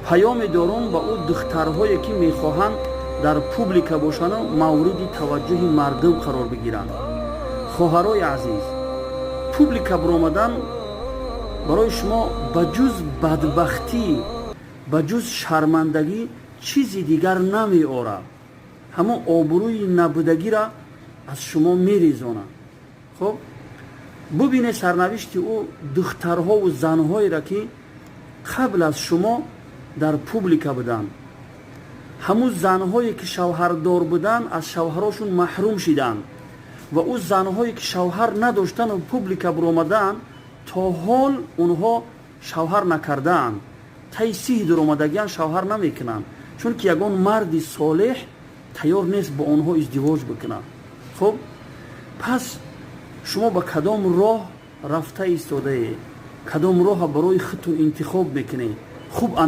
پیام دارم با او دخترهایی که میخواهند در پوبلیکا باشند و مورد توجه مردم قرار بگیرند. خواهرای عزیز، پوبلیکا برآمدن برای شما بجز بدبختی، بجز شرمندگی چیزی دیگر نمیآورد. همون آبروی نبودگی را از شما میریزانند. خب ببینید سرنوشت او دخترها و زنهایی را که قبل از شما در پوبلیکا بودند، همون زنهایی که شوهردار بودند از شوهراشون محروم شدند و او زنهایی که شوهر نداشتند و پوبلیکا برآمدند تا حال اونها شوهر نکردند. طی 30 درآمدگیان شوهر نمیکنند، چون که یگان مرد صالح تیار نیست با اونها ازدواج بکنند. خب پس شما با کدام راه رفته ایستاده اید؟ کدام راه برای خودتون انتخاب میکنید؟ خوب